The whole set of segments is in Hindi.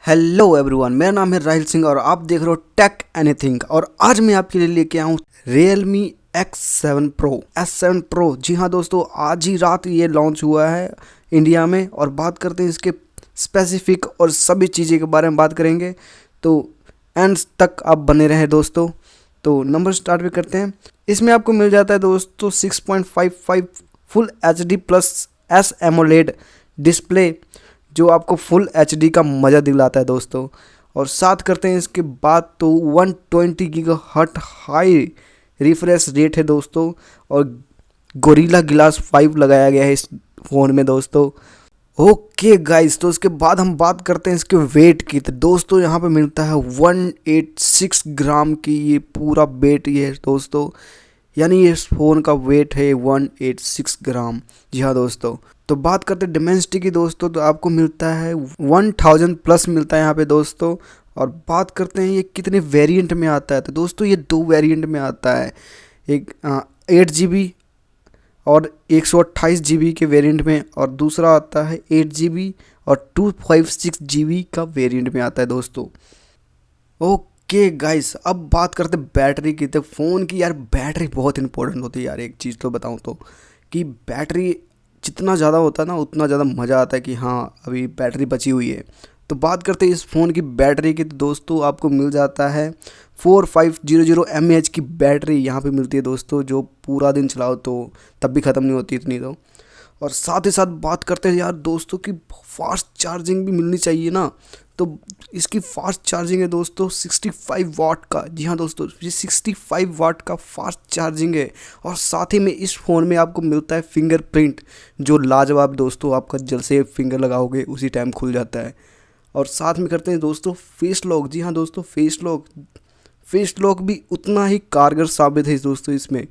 हेलो एवरीवन, मेरा नाम है राहिल सिंह और आप देख रहे हो टेक एनीथिंग। और आज मैं आपके लिए लेके आया हूँ realme X7 Pro S7 Pro। जी हाँ दोस्तों, आज ही रात ये लॉन्च हुआ है इंडिया में और बात करते हैं इसके स्पेसिफिक और सभी चीज़ें के बारे में बात करेंगे। तो एंड तक आप बने रहें दोस्तों। तो नंबर स्टार्ट भी करते हैं। इसमें आपको मिल जाता है दोस्तों 6.55 full HD plus S AMOLED display, जो आपको फुल HD का मज़ा दिलाता है दोस्तों। और साथ करते हैं इसके बाद तो 120 गीगाहर्ट्ज़ हाई रिफ्रेश रेट है दोस्तों। और गोरिल्ला ग्लास 5 लगाया गया है इस फ़ोन में दोस्तों। ओके गाइस, तो उसके बाद हम बात करते हैं इसके वेट की। तो दोस्तों यहाँ पे मिलता है 186 ग्राम की ये पूरा वेट ये है दोस्तों। यानी इस फ़ोन का वेट है 186 ग्राम। जी हाँ दोस्तों। तो बात करते हैं डिमेंसिटी की दोस्तों, तो आपको मिलता है 1000 प्लस मिलता है यहाँ पे दोस्तों। और बात करते हैं ये कितने वेरिएंट में आता है। तो दोस्तों ये 2 वेरिएंट में आता है, एक 8 GB और 128 GB के वेरिएंट में, और दूसरा आता है 8 GB और 256 GB का वेरिएंट में आता है दोस्तों। ओके गाइस, अब बात करते हैं बैटरी की। तो फ़ोन की यार बैटरी बहुत इंपॉर्टेंट होती है यार। एक चीज़ तो बताऊं तो कि बैटरी जितना ज़्यादा होता है ना उतना ज़्यादा मज़ा आता है कि हाँ अभी बैटरी बची हुई है। तो बात करते हैं इस फ़ोन की बैटरी की। तो दोस्तों आपको मिल जाता है 4500 mAh की बैटरी यहाँ पे मिलती है दोस्तों, जो पूरा दिन चलाओ तो तब भी ख़त्म नहीं होती इतनी तो। और साथ ही साथ बात करते हैं यार दोस्तों की फास्ट चार्जिंग भी मिलनी चाहिए ना। तो इसकी फास्ट चार्जिंग है दोस्तों 65 वाट का। जी हाँ दोस्तों, ये 65 वाट का फास्ट चार्जिंग है। और साथ ही में इस फ़ोन में आपको मिलता है फिंगरप्रिंट, जो लाजवाब दोस्तों, आपका जल से फिंगर लगाओगे उसी टाइम खुल जाता है। और साथ में करते हैं दोस्तों फेस लॉक। जी हाँ दोस्तों, फेस लॉक भी उतना ही कारगर साबित है दोस्तों इसमें,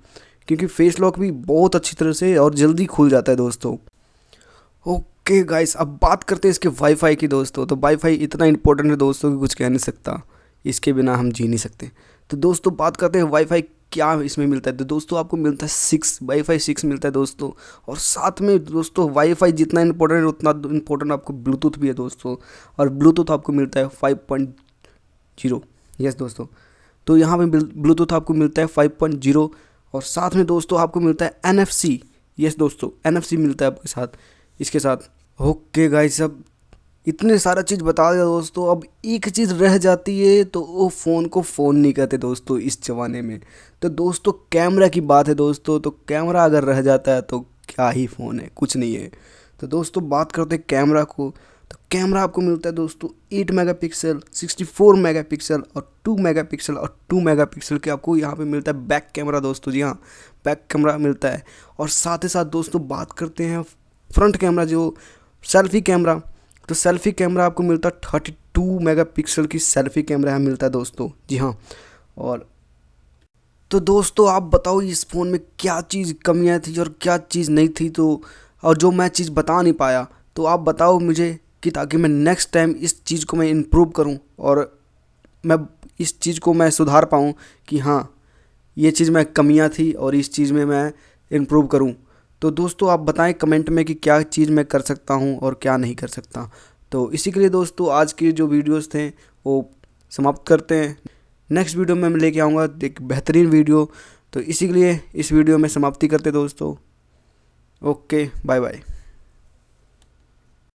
क्योंकि फेस लॉक भी बहुत अच्छी तरह से और जल्दी खुल जाता है दोस्तों। ओके गाइस, अब बात करते हैं इसके वाईफाई की दोस्तों। तो वाईफाई इतना इंपॉर्टेंट है दोस्तों कि कुछ कह नहीं सकता, इसके बिना हम जी नहीं सकते। तो दोस्तों बात करते हैं वाईफाई क्या इसमें मिलता है। तो दोस्तों आपको मिलता है वाईफाई 6 मिलता है दोस्तों। और साथ में दोस्तों वाईफाई जितना इंपॉर्टेंट है उतना इंपॉर्टेंट आपको ब्लूटूथ भी है दोस्तों। और ब्लूटूथ आपको मिलता है 5.0। यस दोस्तों, तो यहाँ पे ब्लूटूथ आपको मिलता है 5.0। और साथ में दोस्तों आपको मिलता है NFC। यस दोस्तों, NFC मिलता है आपके साथ इसके साथ। ओके गाइस, अब इतने सारा चीज़ बता दिया दोस्तों। अब एक चीज़ रह जाती है, तो वो फ़ोन को फ़ोन नहीं कहते दोस्तों इस ज़माने में। तो दोस्तों कैमरा की बात है दोस्तों। तो कैमरा अगर रह जाता है तो क्या ही फ़ोन है, कुछ नहीं है। तो दोस्तों बात करते हैं कैमरा को। तो कैमरा आपको मिलता है दोस्तों 8 मेगापिक्सल, 64 मेगापिक्सल और 2 मेगापिक्सल और 2 मेगापिक्सल के आपको यहाँ पे मिलता है बैक कैमरा दोस्तों। जी हाँ, बैक कैमरा मिलता है। और साथ ही साथ दोस्तों बात करते हैं फ्रंट कैमरा, जो सेल्फ़ी कैमरा। तो सेल्फ़ी कैमरा आपको मिलता है 32 मेगापिक्सल की सेल्फ़ी कैमरा यहाँ मिलता है दोस्तों। जी हाँ। और तो दोस्तों आप बताओ इस फ़ोन में क्या चीज़ कमियाँ थी और क्या चीज़ नहीं थी, तो और जो मैं चीज़ बता नहीं पाया तो आप बताओ मुझे, कि ताकि मैं नेक्स्ट टाइम इस चीज़ को मैं इम्प्रूव करूं और मैं इस चीज़ को मैं सुधार पाऊं कि हाँ ये चीज़ में कमियां थी और इस चीज़ में मैं इम्प्रूव करूं। तो दोस्तों आप बताएं कमेंट में कि क्या चीज़ मैं कर सकता हूं और क्या नहीं कर सकता। तो इसी के लिए दोस्तों आज के जो वीडियोस थे वो समाप्त करते हैं। नेक्स्ट वीडियो में मैं लेके आऊँगा एक बेहतरीन वीडियो। तो इसी के लिए इस वीडियो में समाप्ति करते दोस्तों। Okay, bye bye.